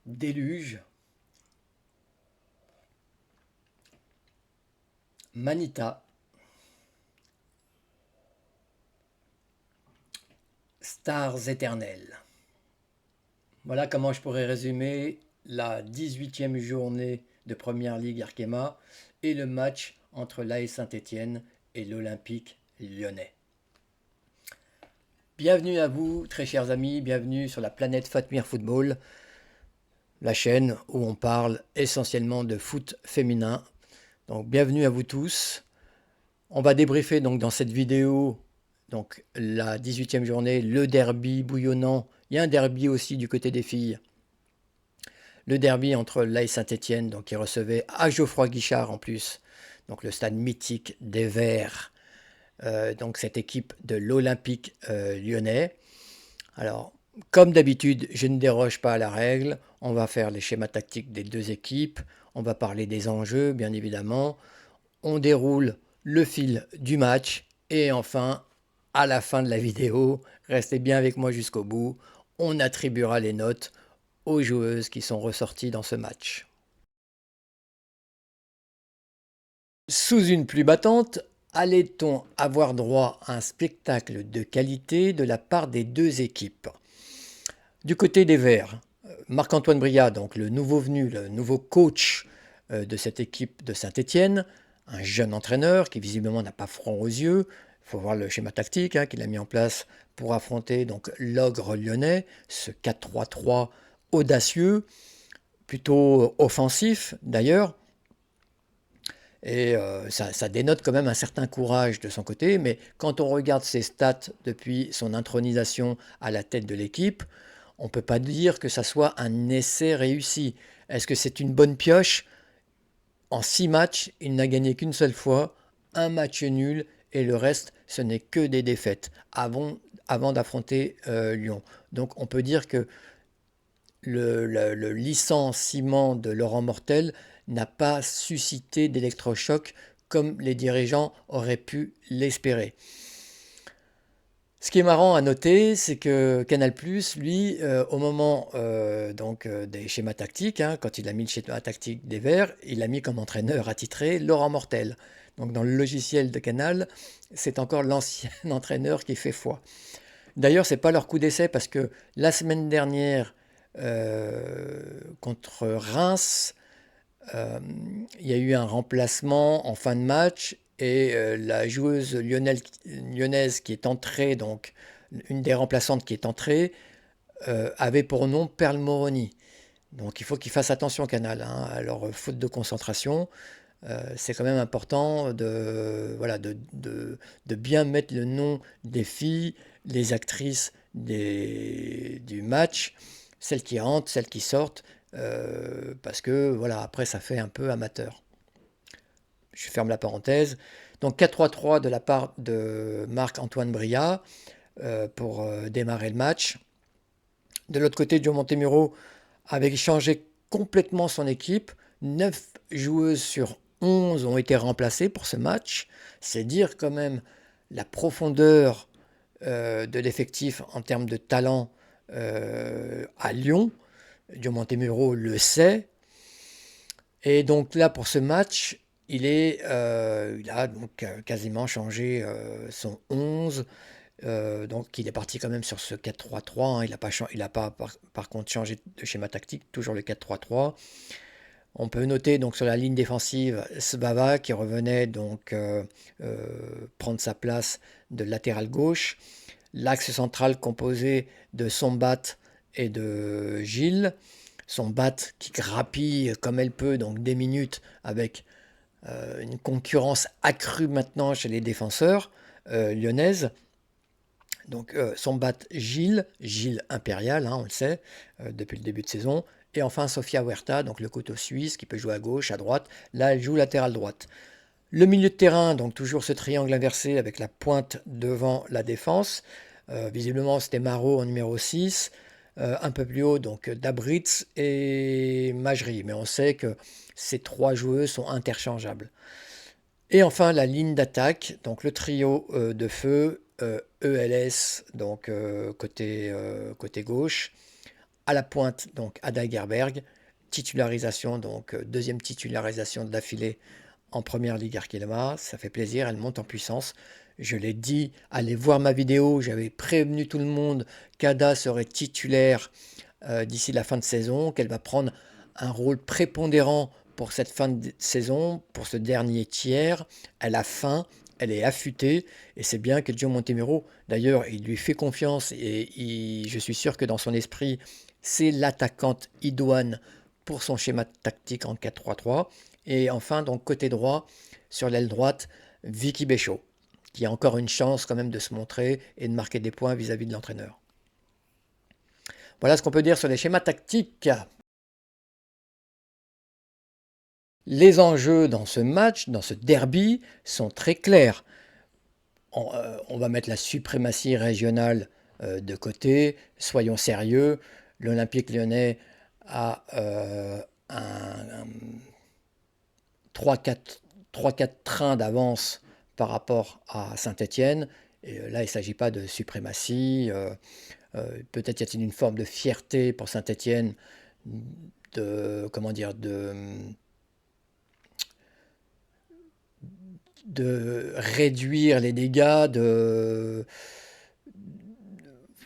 Déluge, Manita, Stars éternelles. Voilà comment je pourrais résumer la 18e journée de Première Ligue Arkema et le match entre l'AS Saint-Étienne et l'Olympique lyonnais. Bienvenue à vous, très chers amis, bienvenue sur la planète Fatmir Football, la chaîne où on parle essentiellement de foot féminin. Donc bienvenue à vous tous. On va débriefer donc dans cette vidéo donc la 18e journée, le derby bouillonnant. Il y a un derby aussi du côté des filles. Le derby entre l'AS Saint-Étienne, donc qui recevait à Geoffroy Guichard en plus, donc le stade mythique des Verts, donc cette équipe de l'Olympique lyonnais. Alors, comme d'habitude, je ne déroge pas à la règle. On va faire les schémas tactiques des deux équipes. On va parler des enjeux, bien évidemment. On déroule le fil du match. Et enfin, à la fin de la vidéo, restez bien avec moi jusqu'au bout. On attribuera les notes aux joueuses qui sont ressorties dans ce match. Sous une pluie battante, allait-on avoir droit à un spectacle de qualité de la part des deux équipes? Du côté des Verts, Marc-Antoine Bria, donc le nouveau venu, le nouveau coach de cette équipe de Saint-Étienne, un jeune entraîneur qui visiblement n'a pas froid aux yeux. Il faut voir le schéma tactique qu'il a mis en place pour affronter donc l'ogre lyonnais, ce 4-3-3 audacieux, plutôt offensif d'ailleurs. Et ça dénote quand même un certain courage de son côté, mais quand on regarde ses stats depuis son intronisation à la tête de l'équipe, on ne peut pas dire que ça soit un essai réussi. Est-ce que c'est une bonne pioche? En 6 matchs, il n'a gagné qu'une seule fois, un match nul, et le reste, ce n'est que des défaites avant d'affronter Lyon. Donc on peut dire que le licenciement de Laurent Mortel n'a pas suscité d'électrochoc comme les dirigeants auraient pu l'espérer. Ce qui est marrant à noter, c'est que Canal+, lui, au moment des schémas tactiques, quand il a mis le schéma tactique des Verts, il a mis comme entraîneur attitré Laurent Mortel. Donc dans le logiciel de Canal, c'est encore l'ancien entraîneur qui fait foi. D'ailleurs, c'est pas leur coup d'essai parce que la semaine dernière, contre Reims, euh, il y a eu un remplacement en fin de match et la joueuse lyonnaise qui est entrée, donc une des remplaçantes qui est entrée, avait pour nom Perle Moroni. Donc il faut qu'ils fassent attention Canal à leur faute de concentration. C'est quand même important de bien mettre le nom des filles, les actrices du match, celles qui rentrent, celles qui sortent, parce que voilà, après ça fait un peu amateur. Je ferme la parenthèse. Donc 4-3-3 de la part de Marc-Antoine Bria pour démarrer le match. De l'autre côté, Joe Montemuro avait changé complètement son équipe. 9 joueuses sur 11 ont été remplacées pour ce match. C'est dire quand même la profondeur de l'effectif en termes de talent à Lyon. Joe Montemuro le sait. Et donc là, pour ce match, il a donc quasiment changé son 11. Donc il est parti quand même sur ce 4-3-3. Il a pas par contre changé de schéma tactique, toujours le 4-3-3. On peut noter donc sur la ligne défensive Svava qui revenait donc prendre sa place de latéral gauche. L'axe central composé de Sombat et de Gilles. Sombat qui grappille comme elle peut donc des minutes avec une concurrence accrue maintenant chez les défenseurs lyonnaises. Donc Sombat Gilles Impérial, on le sait, depuis le début de saison. Et enfin Sofia Huerta, donc le couteau suisse qui peut jouer à gauche, à droite. Là, elle joue latéral droite. Le milieu de terrain, donc toujours ce triangle inversé avec la pointe devant la défense. Visiblement, c'était Marot en numéro 6. Un peu plus haut, donc Dabritz et Majri. Mais on sait que ces trois joueuses sont interchangeables. Et enfin, la ligne d'attaque, donc le trio de feu, ELS, donc côté gauche, À la pointe, donc Ada Gerberg, titularisation, donc deuxième titularisation d'affilée en première ligue Arkema, ça fait plaisir, elle monte en puissance. Je l'ai dit, allez voir ma vidéo, j'avais prévenu tout le monde qu'Ada serait titulaire d'ici la fin de saison, qu'elle va prendre un rôle prépondérant pour cette fin de saison, pour ce dernier tiers. Elle a faim, elle est affûtée, et c'est bien que Joe Montemurro, d'ailleurs, il lui fait confiance, et je suis sûr que dans son esprit, c'est l'attaquante idoine pour son schéma tactique en 4-3-3. Et enfin, donc côté droit, sur l'aile droite, Vicky Béchaud, qui a encore une chance quand même de se montrer et de marquer des points vis-à-vis de l'entraîneur. Voilà ce qu'on peut dire sur les schémas tactiques. Les enjeux dans ce match, dans ce derby, sont très clairs. On va mettre la suprématie régionale de côté, soyons sérieux. L'Olympique lyonnais a un 3-4 trains d'avance par rapport à Saint-Étienne. Et là, il ne s'agit pas de suprématie. Peut-être y a-t-il une forme de fierté pour Saint-Étienne comment dire, de réduire les dégâts, de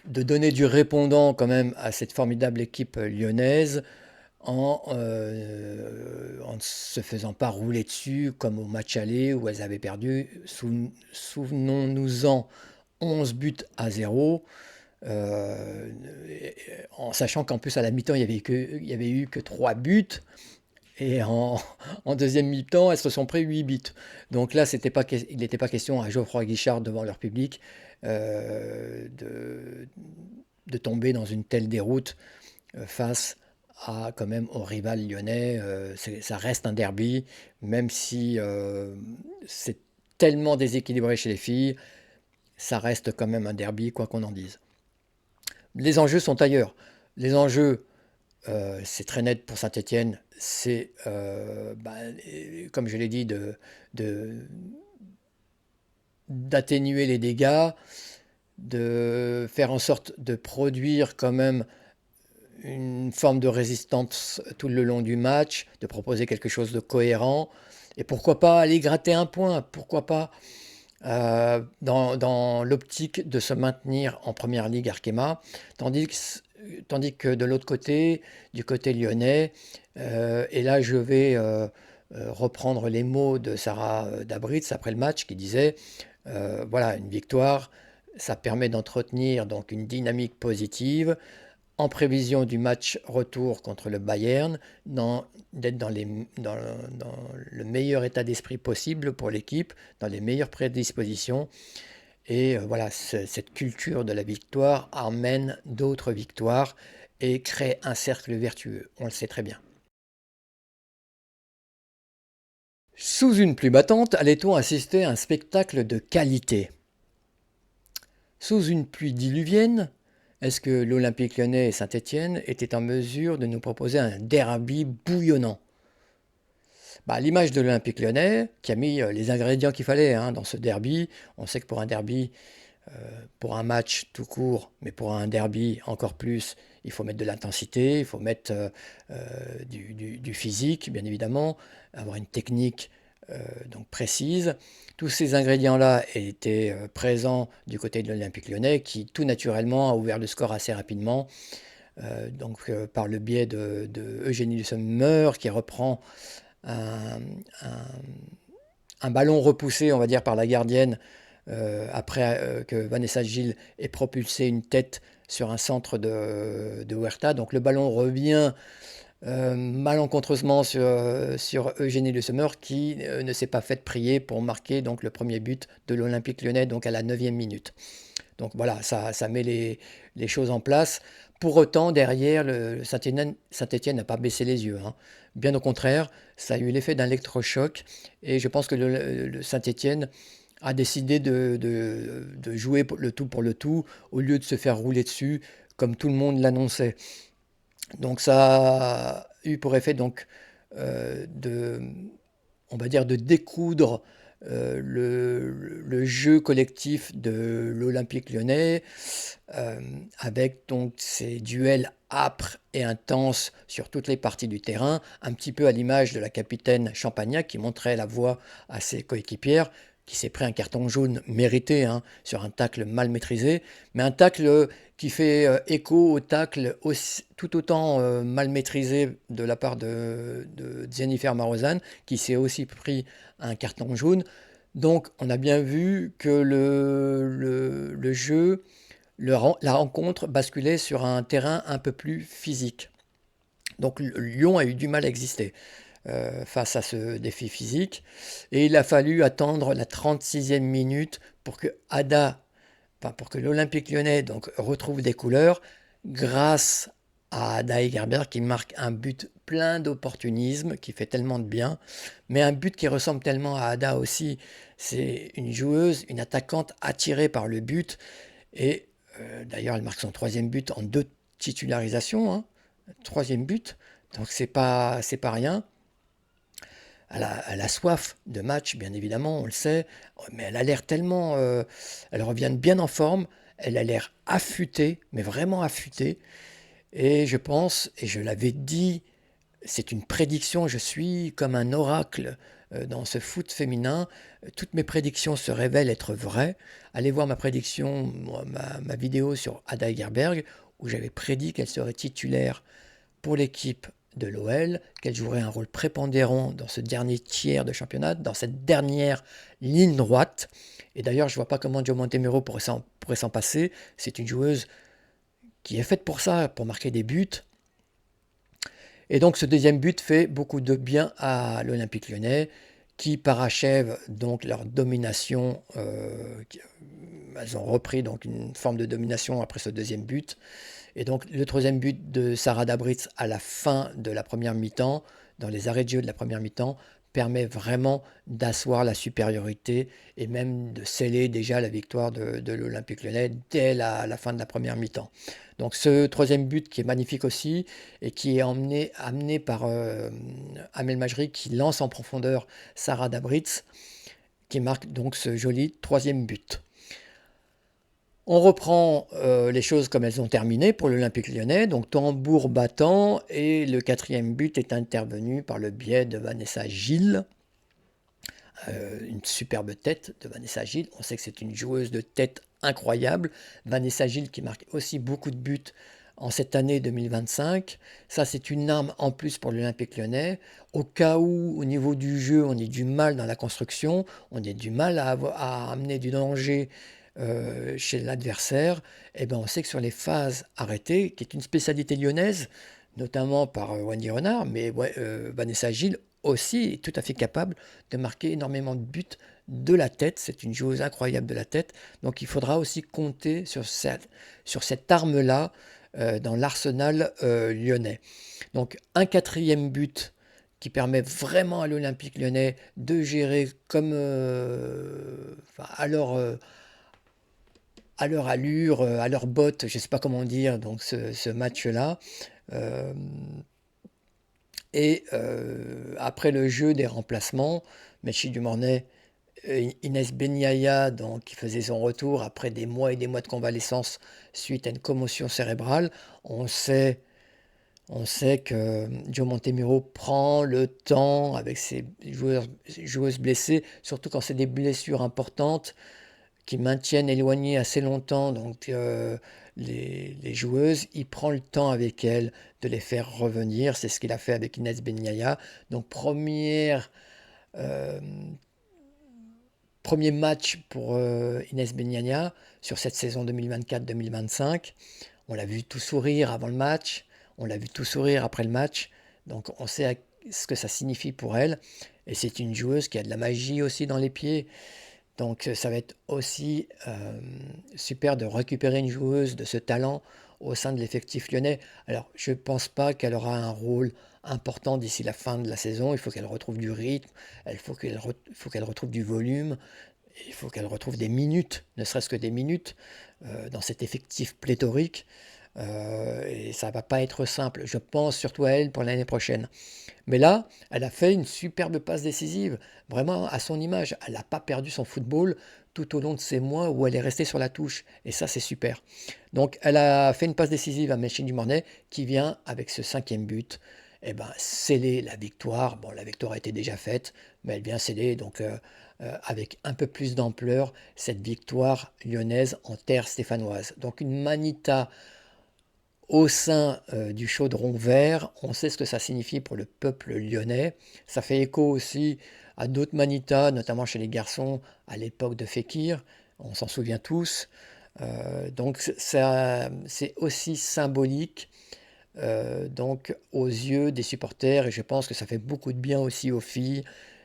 donner du répondant quand même à cette formidable équipe lyonnaise en ne se faisant pas rouler dessus comme au match aller où elles avaient perdu, souvenons-nous-en, 11 buts à 0. euh, En sachant qu'en plus à la mi-temps il y avait eu que 3 buts. Et en deuxième mi-temps, elles se sont pris 8 buts. Donc là, il n'était pas question à Geoffroy Guichard devant leur public euh, de, de tomber dans une telle déroute face à quand même au rival lyonnais. Ça reste un derby, même si c'est tellement déséquilibré chez les filles, ça reste quand même un derby, quoi qu'on en dise. Les enjeux sont ailleurs. Les enjeux, c'est très net pour Saint-Étienne. C'est, comme je l'ai dit, d'atténuer les dégâts, de faire en sorte de produire quand même une forme de résistance tout le long du match, de proposer quelque chose de cohérent. Et pourquoi pas aller gratter un point, pourquoi pas dans l'optique de se maintenir en première ligue Arkema, tandis que de l'autre côté, du côté lyonnais, et là je vais reprendre les mots de Sarah Dabritz après le match qui disait, voilà, une victoire, ça permet d'entretenir donc une dynamique positive en prévision du match retour contre le Bayern, d'être dans le meilleur état d'esprit possible pour l'équipe, dans les meilleures prédispositions. Et voilà, cette culture de la victoire amène d'autres victoires et crée un cercle vertueux. On le sait très bien. Sous une pluie battante, allait-on assister à un spectacle de qualité? Sous une pluie diluvienne, est-ce que l'Olympique lyonnais et Saint-Étienne étaient en mesure de nous proposer un derby bouillonnant? Bah, l'image de l'Olympique lyonnais, qui a mis les ingrédients qu'il fallait hein, dans ce derby, on sait que pour un derby, pour un match tout court, mais pour un derby encore plus, il faut mettre de l'intensité, il faut mettre du physique, bien évidemment, avoir une technique donc précise. Tous ces ingrédients-là étaient présents du côté de l'Olympique lyonnais, qui tout naturellement a ouvert le score assez rapidement, par le biais de Eugénie Le Sommer, qui reprend un, un- un ballon repoussé, on va dire, par la gardienne après que Vanessa Gilles ait propulsé une tête sur un centre de Huerta. Donc le ballon revient malencontreusement sur Eugénie Le Sommer qui ne s'est pas fait prier pour marquer donc, le premier but de l'Olympique lyonnais donc à la 9e minute. Donc voilà, ça met les choses en place. Pour autant, derrière, le Saint-Étienne n'a pas baissé les yeux, hein. Bien au contraire, ça a eu l'effet d'un électrochoc. Et je pense que le Saint-Étienne a décidé de jouer le tout pour le tout, au lieu de se faire rouler dessus, comme tout le monde l'annonçait. Donc ça a eu pour effet donc, de, on va dire, de découdre le jeu collectif de l'Olympique lyonnais, avec donc ces duels âpres et intenses sur toutes les parties du terrain, un petit peu à l'image de la capitaine Champagnac qui montrait la voie à ses coéquipières, qui s'est pris un carton jaune mérité hein, sur un tacle mal maîtrisé, mais un tacle qui fait écho au tacle tout autant mal maîtrisé de la part de Jennifer Marozan, qui s'est aussi pris un carton jaune. Donc on a bien vu que le jeu, la rencontre basculait sur un terrain un peu plus physique. Donc Lyon a eu du mal à exister face à ce défi physique. Et il a fallu attendre la 36e minute pour que pour que l'Olympique lyonnais donc, retrouve des couleurs grâce à Ada Hegerberg qui marque un but plein d'opportunisme, qui fait tellement de bien, mais un but qui ressemble tellement à Ada aussi. C'est une joueuse, une attaquante attirée par le but. Et d'ailleurs, elle marque son troisième but en 2 titularisations. Hein. Troisième but. Donc c'est pas rien. Elle a soif de match, bien évidemment, on le sait, mais elle a l'air tellement... elle revient bien en forme, elle a l'air affûtée, mais vraiment affûtée. Et je pense, et je l'avais dit, c'est une prédiction, je suis comme un oracle dans ce foot féminin. Toutes mes prédictions se révèlent être vraies. Allez voir ma prédiction, ma vidéo sur Ada Hegerberg, où j'avais prédit qu'elle serait titulaire pour l'équipe de l'OL, qu'elle jouerait un rôle prépondérant dans ce dernier tiers de championnat, dans cette dernière ligne droite. Et d'ailleurs, je ne vois pas comment Joe Montemurro pourrait s'en passer. C'est une joueuse qui est faite pour ça, pour marquer des buts. Et donc ce deuxième but fait beaucoup de bien à l'Olympique lyonnais, qui parachève donc leur domination. Elles ont repris donc une forme de domination après ce deuxième but. Et donc le troisième but de Sarah Dabritz à la fin de la première mi-temps, dans les arrêts de jeu de la première mi-temps, permet vraiment d'asseoir la supériorité et même de sceller déjà la victoire de l'Olympique lyonnais dès la fin de la première mi-temps. Donc ce troisième but qui est magnifique aussi et qui est amené par Amel Majri qui lance en profondeur Sarah Dabritz, qui marque donc ce joli troisième but. On reprend les choses comme elles ont terminé pour l'Olympique lyonnais, donc tambour battant, et le quatrième but est intervenu par le biais de Vanessa Gilles, une superbe tête de Vanessa Gilles. On sait que c'est une joueuse de tête incroyable. Vanessa Gilles qui marque aussi beaucoup de buts en cette année 2025. Ça, c'est une arme en plus pour l'Olympique lyonnais. Au cas où, au niveau du jeu, on ait du mal dans la construction, on ait du mal à amener du danger chez l'adversaire, et ben on sait que sur les phases arrêtées, qui est une spécialité lyonnaise, notamment par Wendy Renard, mais ouais, Vanessa Gilles aussi est tout à fait capable de marquer énormément de buts de la tête. C'est une joueuse incroyable de la tête. Donc il faudra aussi compter sur cette arme-là dans l'arsenal lyonnais. Donc un quatrième but qui permet vraiment à l'Olympique lyonnais de gérer comme à leur allure, à leur botte, je ne sais pas comment dire, donc ce match-là. Euh, et après le jeu des remplacements, Mechi Dumornay, Inès Benyaya, donc, qui faisait son retour après des mois et des mois de convalescence suite à une commotion cérébrale, on sait que Joe Montemurro prend le temps avec ses joueuses blessées, surtout quand c'est des blessures importantes qui maintiennent éloignées assez longtemps donc les joueuses, il prend le temps avec elles de les faire revenir. C'est ce qu'il a fait avec Inès Benyaya. Donc euh, premier match pour Inès Benyaya sur cette saison 2024-2025. On l'a vu tout sourire avant le match, on l'a vu tout sourire après le match. Donc on sait ce que ça signifie pour elle. Et c'est une joueuse qui a de la magie aussi dans les pieds. Donc ça va être aussi super de récupérer une joueuse de ce talent au sein de l'effectif lyonnais. Alors je ne pense pas qu'elle aura un rôle important d'ici la fin de la saison. Il faut qu'elle retrouve du rythme, faut qu'elle retrouve du volume, il faut qu'elle retrouve des minutes, ne serait-ce que des minutes, dans cet effectif pléthorique. Et ça va pas être simple. Je pense surtout à elle pour l'année prochaine. Mais là, elle a fait une superbe passe décisive, vraiment à son image. Elle n'a pas perdu son football tout au long de ces mois où elle est restée sur la touche. Et ça, c'est super. Donc, elle a fait une passe décisive à Machine du Mornay qui vient, avec ce 5e but, eh ben, sceller la victoire. Bon, la victoire était déjà faite, mais elle vient sceller, donc, avec un peu plus d'ampleur, cette victoire lyonnaise en terre stéphanoise. Donc, une manita au sein du chaudron vert. On sait ce que ça signifie pour le peuple lyonnais. Ça fait écho aussi à d'autres manitas, notamment chez les garçons à l'époque de Fekir. On s'en souvient tous. Donc ça, c'est aussi symbolique donc aux yeux des supporters, et je pense que ça fait beaucoup de bien aussi aux filles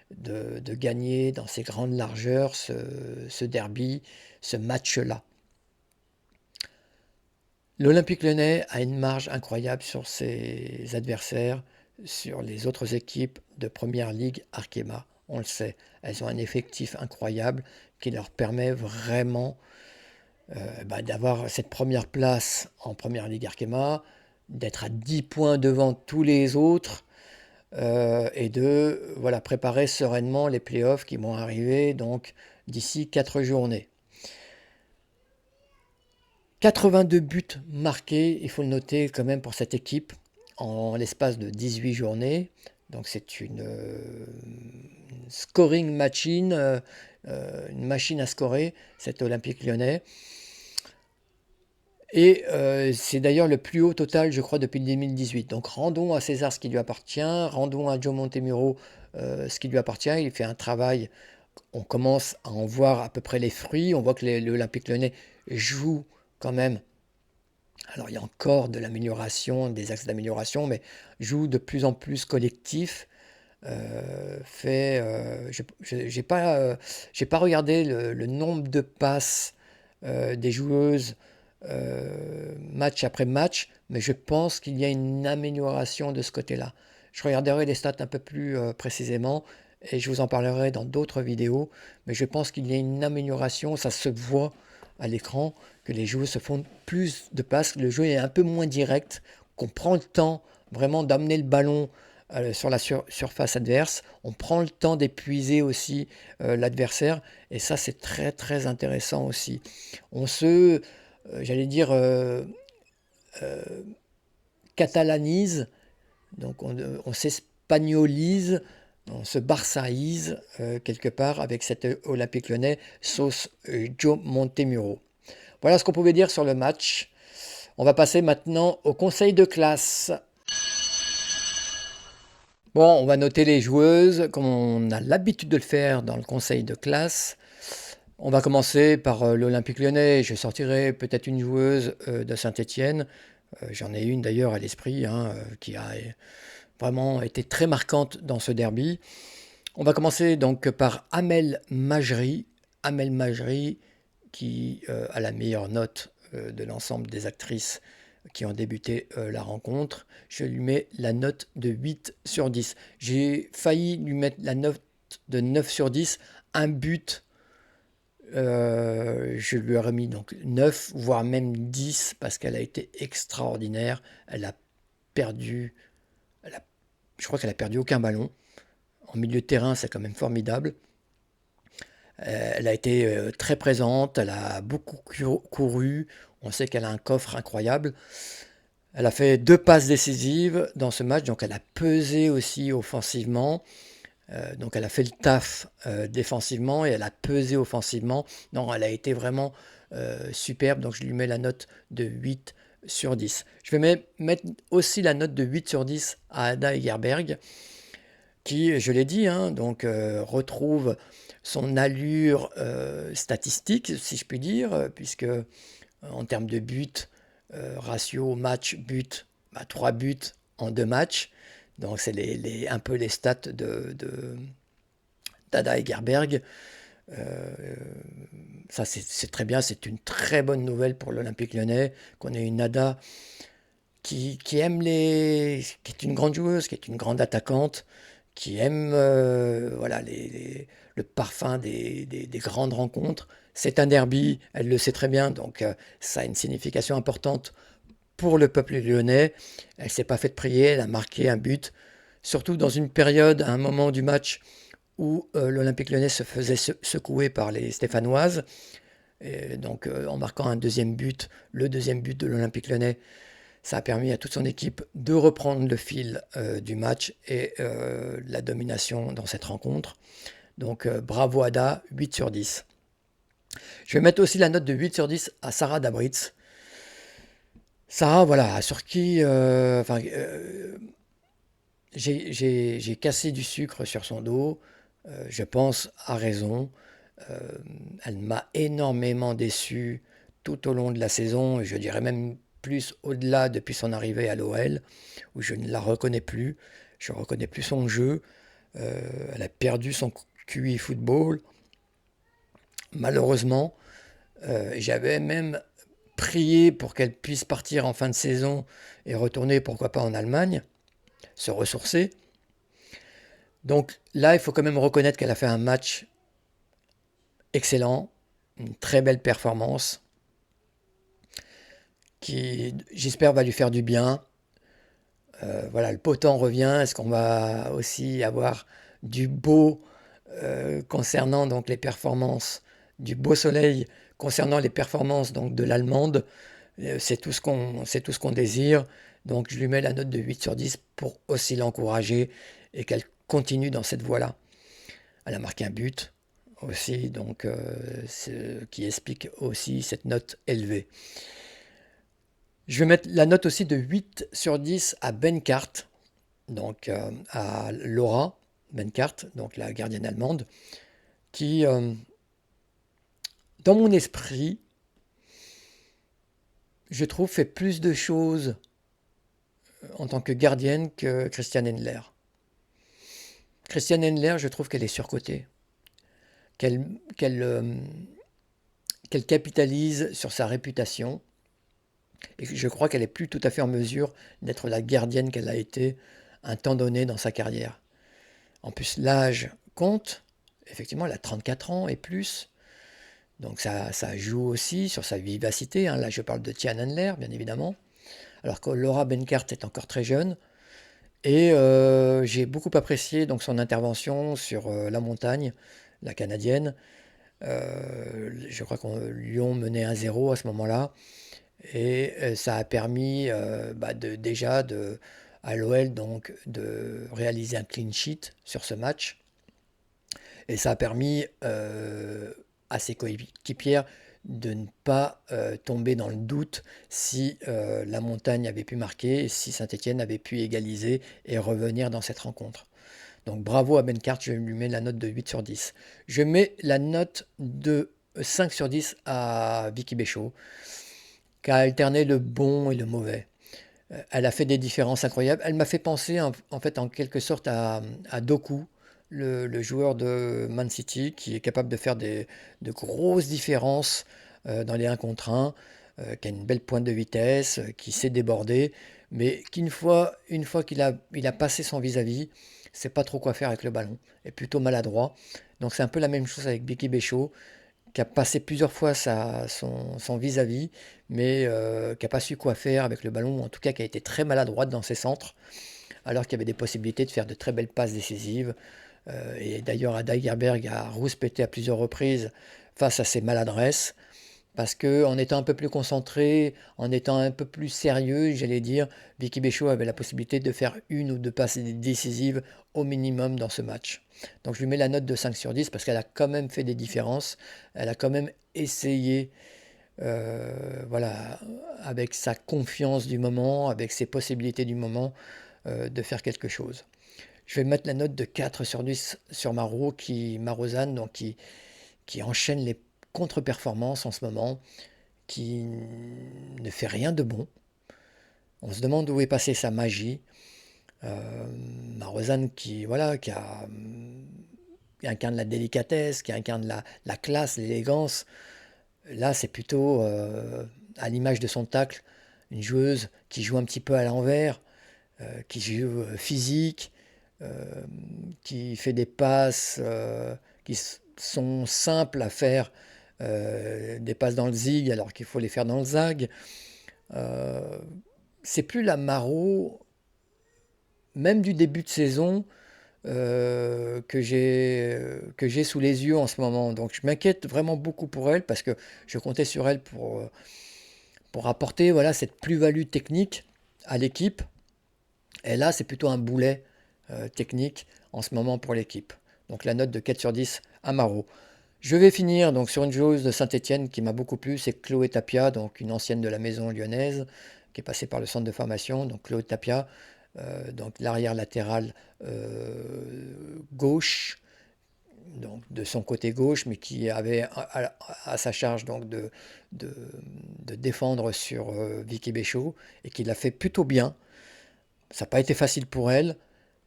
de gagner dans ces grandes largeurs ce derby, ce match-là. L'Olympique Lyonnais a une marge incroyable sur ses adversaires, sur les autres équipes de Première Ligue Arkema. On le sait, elles ont un effectif incroyable qui leur permet vraiment d'avoir cette première place en Première Ligue Arkema, d'être à 10 points devant tous les autres et de voilà, préparer sereinement les playoffs qui vont arriver donc d'ici 4 journées. 82 buts marqués, il faut le noter quand même pour cette équipe, en l'espace de 18 journées. Donc c'est une scoring machine, une machine à scorer, cet Olympique lyonnais. Et c'est d'ailleurs le plus haut total, je crois, depuis 2018. Donc rendons à César ce qui lui appartient, rendons à Joe Montemurro ce qui lui appartient. Il fait un travail, on commence à en voir à peu près les fruits. On voit que l'Olympique lyonnais joue quand même. Alors il y a encore de l'amélioration, des axes d'amélioration, mais joue de plus en plus collectif. J'ai pas regardé le nombre de passes des joueuses match après match, mais je pense qu'il y a une amélioration de ce côté-là. Je regarderai les stats un peu plus précisément et je vous en parlerai dans d'autres vidéos, mais je pense qu'il y a une amélioration, ça se voit à l'écran, que les joueurs se font plus de passes, le jeu est un peu moins direct, qu'on prend le temps vraiment d'amener le ballon sur la surface adverse, on prend le temps d'épuiser aussi l'adversaire, et ça c'est très très intéressant aussi. On se, j'allais dire, euh, catalanise, donc on s'espagnolise, on se barçaïse quelque part avec cet Olympique Lyonnais sauce Joe Montemurro. Voilà ce qu'on pouvait dire sur le match. On va passer maintenant au conseil de classe. Bon, on va noter les joueuses comme on a l'habitude de le faire dans le conseil de classe. On va commencer par l'Olympique Lyonnais. Je sortirai peut-être une joueuse de Saint-Étienne. J'en ai une d'ailleurs à l'esprit hein, qui a vraiment été très marquante dans ce derby. On va commencer donc par Amel Majri. Amel Majri qui a la meilleure note de l'ensemble des actrices qui ont débuté la rencontre. Je lui mets la note de 8 sur 10. J'ai failli lui mettre la note de 9 sur 10. Un but, je lui aurais mis donc 9, voire même 10, parce qu'elle a été extraordinaire. Elle a perdu, je crois qu'elle a perdu aucun ballon. En milieu de terrain, c'est quand même formidable. Elle a été très présente, elle a beaucoup couru. On sait qu'elle a un coffre incroyable. Elle a fait 2 passes décisives dans ce match, donc elle a pesé aussi offensivement. Donc elle a fait le taf défensivement et elle a pesé offensivement. Non, elle a été vraiment superbe, donc je lui mets la note de 8 sur 10. Je vais mettre aussi la note de 8 sur 10 à Ada Egerberg, qui, je l'ai dit, hein, donc, retrouve son allure statistique, si je puis dire, puisque en termes de buts, ratio match-but, 3 buts en 2 matchs. Donc c'est un peu les stats d'Ada Egerberg. Ça c'est très bien, c'est une très bonne nouvelle pour l'Olympique lyonnais, qu'on ait une Ada qui aime qui est une grande joueuse, qui est une grande attaquante, qui aime voilà, le parfum des grandes rencontres. C'est un derby, elle le sait très bien, donc ça a une signification importante pour le peuple lyonnais. Elle ne s'est pas faite prier, elle a marqué un but, surtout dans une période, à un moment du match où l'Olympique lyonnais se faisait secouer par les Stéphanoises. Et donc en marquant un deuxième but, le deuxième but de l'Olympique lyonnais, ça a permis à toute son équipe de reprendre le fil du match et la domination dans cette rencontre. Donc bravo Ada, 8 sur 10. Je vais mettre aussi la note de 8 sur 10 à Sarah Dabritz. Sarah, voilà, sur qui j'ai cassé du sucre sur son dos, je pense à raison. Euh, Elle m'a énormément déçu tout au long de la saison, et je dirais même plus au-delà depuis son arrivée à l'OL, où je ne la reconnais plus. Je ne reconnais plus son jeu. Elle a perdu son QI football, malheureusement. J'avais même prié pour qu'elle puisse partir en fin de saison et retourner, pourquoi pas, en Allemagne, se ressourcer. Donc là, il faut quand même reconnaître qu'elle a fait un match excellent, une très belle performance, qui, j'espère, va lui faire du bien. Voilà, le beau temps revient. Est-ce qu'on va aussi avoir du beau concernant donc les performances, du beau soleil concernant les performances donc de l'Allemande? C'est tout ce qu'on désire. Donc je lui mets la note de 8 sur 10 pour aussi l'encourager et qu'elle continue dans cette voie-là. Elle a marqué un but aussi, donc ce qui explique aussi cette note élevée. Je vais mettre la note aussi de 8 sur 10 à Benkart, donc à Laura Benkart, donc la gardienne allemande, qui, dans mon esprit, je trouve, fait plus de choses en tant que gardienne que Christiane Endler. Christiane Endler, je trouve qu'elle est surcotée, qu'elle qu'elle qu'elle capitalise sur sa réputation, et je crois qu'elle est plus tout à fait en mesure d'être la gardienne qu'elle a été un temps donné dans sa carrière. En plus, l'âge compte. Effectivement, elle a 34 ans et plus. Donc ça joue aussi sur sa vivacité, hein. Là, je parle de Tian Handler, bien évidemment. Alors que Laura Benkart est encore très jeune. Et j'ai beaucoup apprécié donc, son intervention sur la montagne, la canadienne. Je crois qu'on Lyon menait 1-0 à ce moment-là. Et ça a permis déjà à l'OL donc, de réaliser un clean sheet sur ce match. Et ça a permis à ses coéquipières de ne pas tomber dans le doute si la Montagne avait pu marquer, si Saint-Étienne avait pu égaliser et revenir dans cette rencontre. Donc bravo à Benkart, je lui mets la note de 8 sur 10. Je mets la note de 5 sur 10 à Vicky Béchaud, qui a alterné le bon et le mauvais. Elle a fait des différences incroyables. Elle m'a fait penser en fait en quelque sorte à Doku, le joueur de Man City, qui est capable de faire de grosses différences dans les 1 contre 1, qui a une belle pointe de vitesse, qui sait déborder, mais une fois il a passé son vis-à-vis, sait pas trop quoi faire avec le ballon, est plutôt maladroit. Donc c'est un peu la même chose avec Vicky Béchaud, qui a passé plusieurs fois son vis-à-vis, mais qui n'a pas su quoi faire avec le ballon, ou en tout cas qui a été très maladroite dans ses centres, alors qu'il y avait des possibilités de faire de très belles passes décisives. Et d'ailleurs, Ada Hegerberg a rouspété à plusieurs reprises face à ses maladresses, parce qu'en étant un peu plus concentré, en étant un peu plus sérieux, j'allais dire, Vicky Béchaud avait la possibilité de faire une ou deux passes décisives au minimum dans ce match. Donc je lui mets la note de 5 sur 10 parce qu'elle a quand même fait des différences. Elle a quand même essayé, voilà, avec sa confiance du moment, avec ses possibilités du moment, de faire quelque chose. Je vais mettre la note de 4 sur 10 sur Marozane, donc qui enchaîne les contre-performances en ce moment, qui ne fait rien de bon. On se demande où est passée sa magie. Marozane voilà, qui incarne la délicatesse, qui incarne la classe, l'élégance. Là, c'est plutôt, à l'image de son tacle, une joueuse qui joue un petit peu à l'envers, qui joue physique, euh, qui fait des passes qui sont simples à faire, des passes dans le zig alors qu'il faut les faire dans le zag. Euh, c'est plus la Maro, même du début de saison, que j'ai sous les yeux en ce moment. Donc je m'inquiète vraiment beaucoup pour elle parce que je comptais sur elle pour apporter voilà, cette plus-value technique à l'équipe. Et là, c'est plutôt un boulet technique en ce moment pour l'équipe. Donc la note de 4 sur 10 à Maro. Je vais finir donc sur une joueuse de Saint-Étienne qui m'a beaucoup plu, c'est Chloé Tapia, donc une ancienne de la maison lyonnaise, qui est passée par le centre de formation. Donc Chloé Tapia, donc l'arrière latéral gauche, donc de son côté gauche, mais qui avait à sa charge donc de, de défendre sur Vicky Béchaud et qui l'a fait plutôt bien. Ça n'a pas été facile pour elle,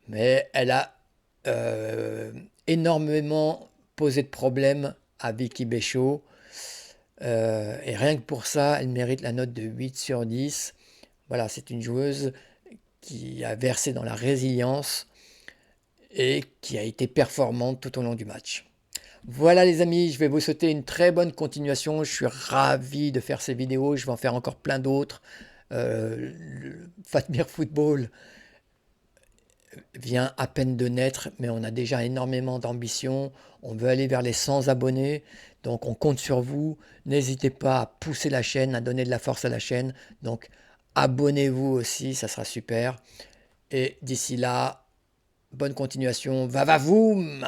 mais elle a euh, énormément posé de problèmes à Vicky Béchaud. Et rien que pour ça, elle mérite la note de 8 sur 10. Voilà, c'est une joueuse qui a versé dans la résilience et qui a été performante tout au long du match. Voilà les amis, je vais vous souhaiter une très bonne continuation. Je suis ravi de faire ces vidéos, je vais en faire encore plein d'autres. Le Fatmir Football vient à peine de naître, mais on a déjà énormément d'ambition. On veut aller vers les 100 abonnés, donc on compte sur vous. N'hésitez pas à pousser la chaîne, à donner de la force à la chaîne. Donc abonnez-vous aussi, ça sera super. Et d'ici là, bonne continuation. Va va voum!